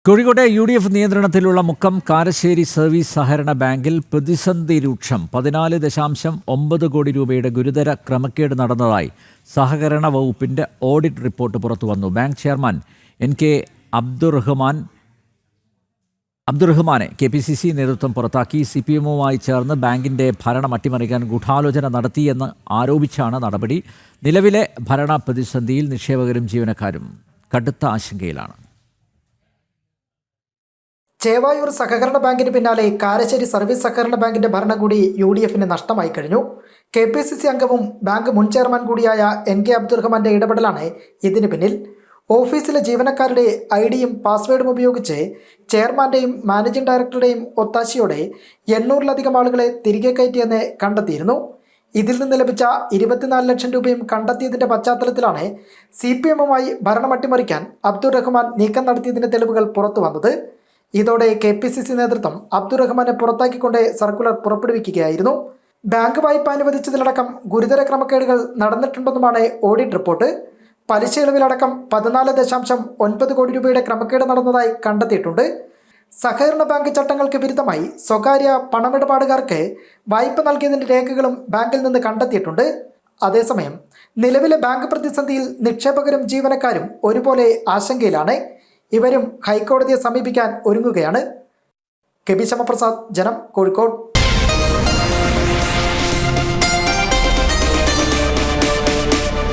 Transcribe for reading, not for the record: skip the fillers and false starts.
കോഴിക്കോട്ടെ UDF നിയന്ത്രണത്തിലുള്ള Mukkam Karassery service സഹകരണ ബാങ്കിൽ പ്രതിസന്ധി രൂക്ഷം. 14.9 കോടി രൂപയുടെ ഗുരുതര ക്രമക്കേട് നടന്നതായി സഹകരണ വകുപ്പിന്റെ ഓഡിറ്റ് റിപ്പോർട്ട് പുറത്തുവന്നു. ബാങ്ക് ചെയർമാൻ NK അബ്ദുറഹ്മാനെ KPCC നേതൃത്വം പുറത്താക്കി. CPM-വുമായി ചേർന്ന് ബാങ്കിന്റെ ഭരണം അട്ടിമറിക്കാൻ ഗൂഢാലോചന നടത്തിയെന്ന് ആരോപിച്ചാണ് നടപടി. നിലവിലെ ഭരണ പ്രതിസന്ധിയിൽ നിക്ഷേപകരും ജീവനക്കാരും കടുത്ത ആശങ്കയിലാണ്. ചേവായൂർ സഹകരണ ബാങ്കിന് പിന്നാലെ കാരശ്ശേരി സർവീസ് സഹകരണ ബാങ്കിന്റെ ഭരണം കൂടി UDF-ന് നഷ്ടമായി കഴിഞ്ഞു. KPCC അംഗവും ബാങ്ക് മുൻ ചെയർമാൻ കൂടിയായ NK അബ്ദുറഹ്മാന്റെ ഇടപെടലാണ് ഇതിന് പിന്നിൽ. ഓഫീസിലെ ജീവനക്കാരുടെ ID-യും പാസ്വേഡും ഉപയോഗിച്ച് ചെയർമാന്റെയും മാനേജിംഗ് ഡയറക്ടറുടെയും ഒത്താശയോടെ 800-ലധികം ആളുകളെ തിരികെ കയറ്റിയെന്ന് കണ്ടെത്തിയിരുന്നു. ഇതിൽ നിന്ന് ലഭിച്ച 24 ലക്ഷം രൂപയും കണ്ടെത്തിയതിന്റെ പശ്ചാത്തലത്തിലാണ് CPM-വുമായി ഭരണം അട്ടിമറിക്കാൻ അബ്ദുറഹ്മാൻ നീക്കം നടത്തിയതിന്റെ തെളിവുകൾ പുറത്തു വന്നത്. ഇതോടെ KPCC നേതൃത്വം അബ്ദുറഹ്മാനെ പുറത്താക്കിക്കൊണ്ട് സർക്കുലർ പുറപ്പെടുവിക്കുകയായിരുന്നു. ബാങ്ക് വായ്പ അനുവദിച്ചതിലടക്കം ഗുരുതര ക്രമക്കേടുകൾ നടന്നിട്ടുണ്ടെന്നുമാണ് ഓഡിറ്റ് റിപ്പോർട്ട്. പലിശ ഇളവിലടക്കം 14.9 കോടി രൂപയുടെ ക്രമക്കേട് നടന്നതായി കണ്ടെത്തിയിട്ടുണ്ട്. സഹകരണ ബാങ്ക് ചട്ടങ്ങൾക്ക് വിരുദ്ധമായി സ്വകാര്യ പണമിടപാടുകാർക്ക് വായ്പ നൽകിയതിന്റെ രേഖകളും ബാങ്കിൽ നിന്ന് കണ്ടെത്തിയിട്ടുണ്ട്. അതേസമയം നിലവിലെ ബാങ്ക് പ്രതിസന്ധിയിൽ നിക്ഷേപകരും ജീവനക്കാരും ഒരുപോലെ ആശങ്കയിലാണ്. ഇവരും ഹൈക്കോടതിയെ സമീപിക്കാൻ ഒരുങ്ങുകയാണ്. കെ. ബി. ശ്യാമപ്രസാദ്, ജനം, കോഴിക്കോട്.